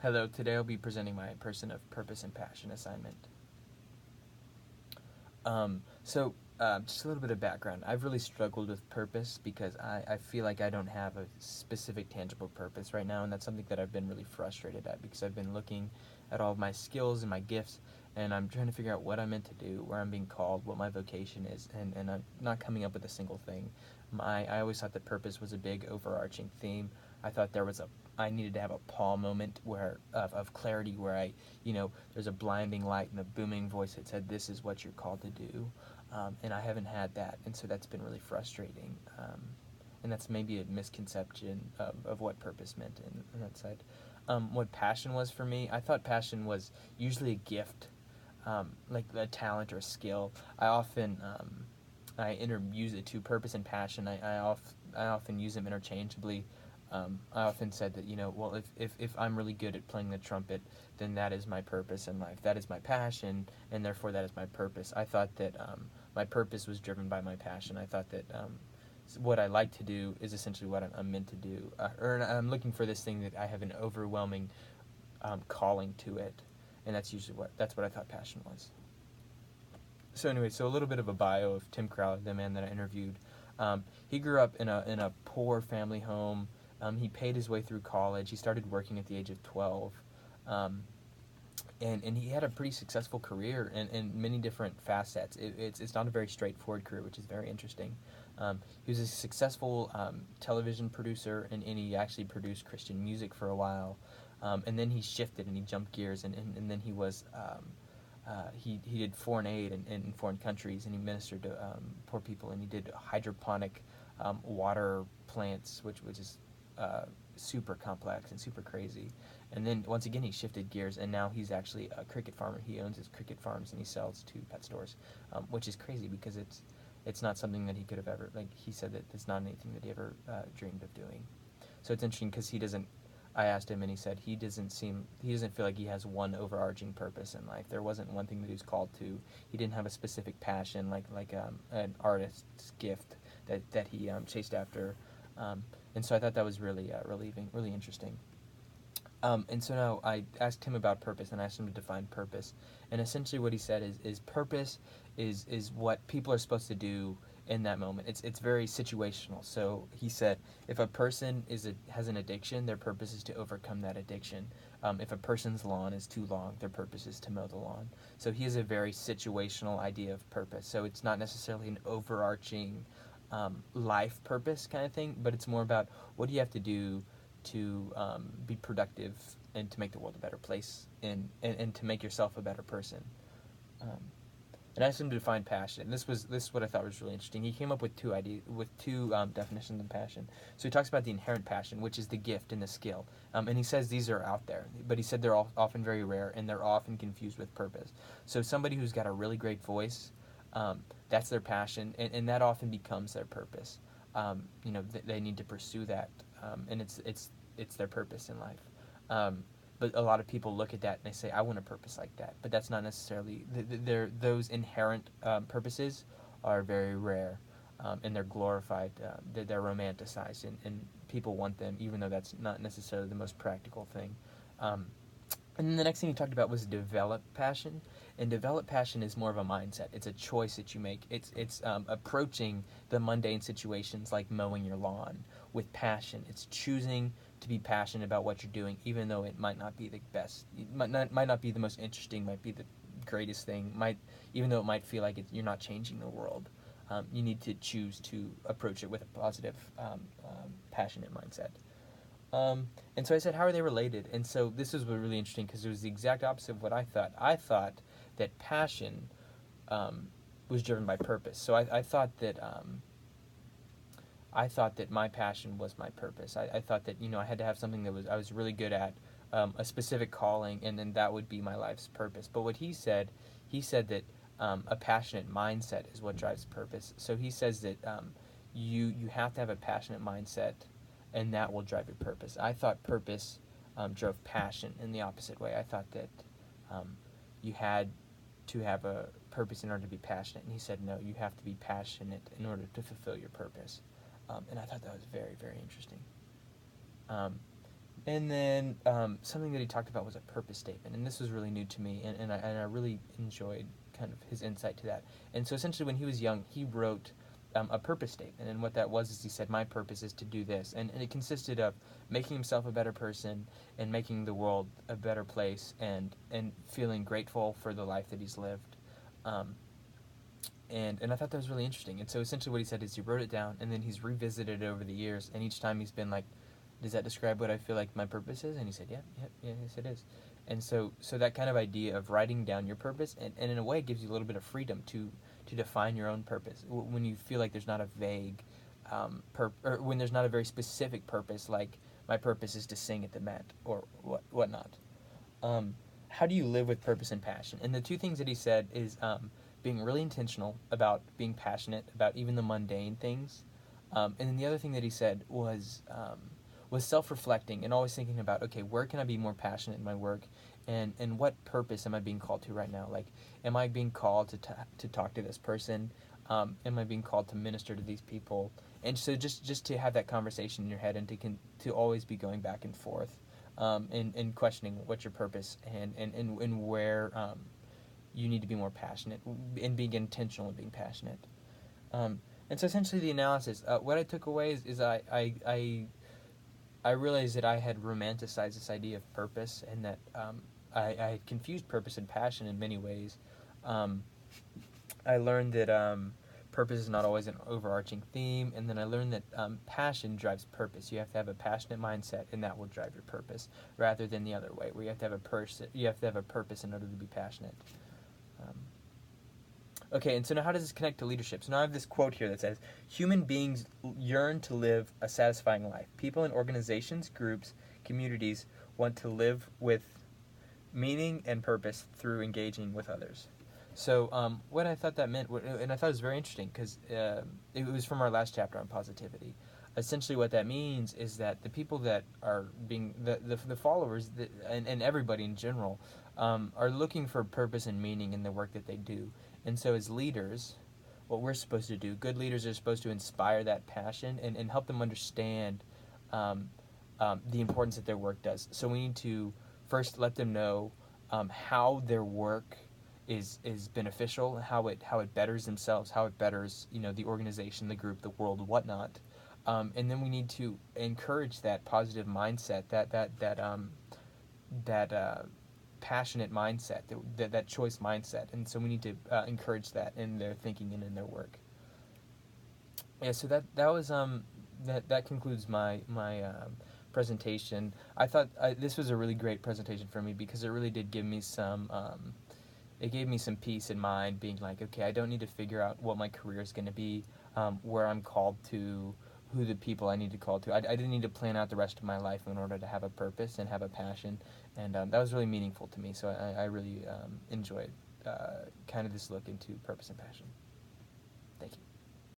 Hello, today I'll be presenting my Person of Purpose and Passion assignment. Just a little bit of background. I've really struggled with purpose because I feel like I don't have a specific, tangible purpose right now, and that's something that I've been really frustrated at because I've been looking at all of my skills and my gifts, and I'm trying to figure out what I'm meant to do, where I'm being called, what my vocation is, and I'm not coming up with a single thing. I always thought that purpose was a big overarching theme. I thought I needed to have a Paul moment of clarity where there's a blinding light and a booming voice that said, "This is what you're called to do," and I haven't had that, and so that's been really frustrating. And that's maybe a misconception of what purpose meant in that side. What passion was for me, I thought passion was usually a gift, like a talent or a skill. I use it to purpose and passion. I often use them interchangeably. I often said that, well, if I'm really good at playing the trumpet, then that is my purpose in life. That is my passion, and therefore that is my purpose. I thought that my purpose was driven by my passion. I thought that what I like to do is essentially what I'm meant to do. Or I'm looking for this thing that I have an overwhelming calling to it, and that's what I thought passion was. So anyway, so a little bit of a bio of Tim Crowley, the man that I interviewed. He grew up in a poor family home. He paid his way through college. He started working at the age of 12. Um, and he had a pretty successful career in many different facets. It's not a very straightforward career, which is very interesting. He was a successful television producer, and he actually produced Christian music for a while. And then he shifted and he jumped gears, and then he did foreign aid in foreign countries, and he ministered to poor people, and he did hydroponic water plants, which is super complex and super crazy. And then once again, he shifted gears, and now he's actually a cricket farmer. He owns his cricket farms and he sells to pet stores, which is crazy because it's not something that he could have ever, like he said, that it's not anything that he ever dreamed of doing. So it's interesting because he doesn't. I asked him, and he said he doesn't feel like he has one overarching purpose in life. There wasn't one thing that he was called to. He didn't have a specific passion like an artist's gift that he chased after. And so I thought that was really relieving, really interesting. And so now I asked him about purpose, and I asked him to define purpose. And essentially what he said is purpose is what people are supposed to do in that moment. It's very situational. So he said if a person has an addiction, their purpose is to overcome that addiction. If a person's lawn is too long, their purpose is to mow the lawn. So he has a very situational idea of purpose. So it's not necessarily an overarching life purpose kind of thing, but it's more about what do you have to do to be productive and to make the world a better place and to make yourself a better person. Um, and I asked him to define passion. And this is what I thought was really interesting. He came up with two definitions of passion. So he talks about the inherent passion, which is the gift and the skill. And he says these are out there, but he said they're often very rare and they're often confused with purpose. So somebody who's got a really great voice, that's their passion, and that often becomes their purpose. They need to pursue that, and it's their purpose in life. But a lot of people look at that and they say, "I want a purpose like that," but that's not necessarily those inherent purposes are very rare, and they're glorified. They're romanticized, and people want them, even though that's not necessarily the most practical thing. And then the next thing he talked about was develop passion. And develop passion is more of a mindset. It's a choice that you make. It's approaching the mundane situations like mowing your lawn with passion. It's choosing to be passionate about what you're doing, even though it might not be the best. It might not be the most interesting. Might be the greatest thing. Even though it might feel like you're not changing the world. You need to choose to approach it with a positive, passionate mindset. And so I said, how are they related? And so this was really interesting because it was the exact opposite of what I thought. I thought that passion was driven by purpose. So I thought that my passion was my purpose. I thought that I had to have something that I was really good at, a specific calling, and then that would be my life's purpose. But what he said that a passionate mindset is what drives purpose. So he says that you have to have a passionate mindset, and that will drive your purpose. I thought purpose drove passion in the opposite way. I thought that you had to have a purpose in order to be passionate, and he said no, you have to be passionate in order to fulfill your purpose. And I thought that was very, very interesting. Um, And then something that he talked about was a purpose statement, and this was really new to me, and I really enjoyed kind of his insight to that. And so essentially, when he was young, he wrote a purpose statement, and what that was is he said, "My purpose is to do this," and it consisted of making himself a better person and making the world a better place, and feeling grateful for the life that he's lived. Um, and I thought that was really interesting. And so essentially, what he said is he wrote it down, and then he's revisited it over the years, and each time he's been like, does that describe what I feel like my purpose is? And he said, yeah, yes, it is. And so that kind of idea of writing down your purpose, and in a way, it gives you a little bit of freedom to define your own purpose. When you feel like there's not a vague, or when there's not a very specific purpose, like my purpose is to sing at the Met or whatnot. Um, how do you live with purpose and passion? And the two things that he said is being really intentional about being passionate about even the mundane things. And then the other thing that he said was self-reflecting and always thinking about, okay, where can I be more passionate in my work, and what purpose am I being called to right now? Like, am I being called to talk to this person? Am I being called to minister to these people? And so just to have that conversation in your head, and to always be going back and forth, and questioning what's your purpose, and where you need to be more passionate, and being intentional and being passionate. And so essentially the analysis, what I took away is I realized that I had romanticized this idea of purpose, and that I had confused purpose and passion in many ways. Um, I learned that purpose is not always an overarching theme, and then I learned that passion drives purpose. You have to have a passionate mindset, and that will drive your purpose, rather than the other way, where you have to have a purpose in order to be passionate. Um, Okay, and so now how does this connect to leadership? So now I have this quote here that says, human beings yearn to live a satisfying life. People in organizations, groups, communities want to live with meaning and purpose through engaging with others. So what I thought that meant, and I thought it was very interesting, because it was from our last chapter on positivity. Essentially what that means is that the people that are being, the followers, and everybody in general, are looking for purpose and meaning in the work that they do. And so as leaders, what we're supposed to do, good leaders are supposed to inspire that passion, and help them understand the importance that their work does. So we need to first let them know how their work is beneficial, how it betters themselves, how it betters the organization, the group, the world, whatnot. And then we need to encourage that positive mindset, that passionate mindset, that choice mindset. And so we need to encourage that in their thinking and in their work. Yeah, so that was that concludes my presentation. I thought this was a really great presentation for me, because it really did give me some it gave me some peace in mind, being like, okay, I don't need to figure out what my career is going to be, where I'm called to, who the people I need to call to. I didn't need to plan out the rest of my life in order to have a purpose and have a passion, and that was really meaningful to me. So I really enjoyed kind of this look into purpose and passion.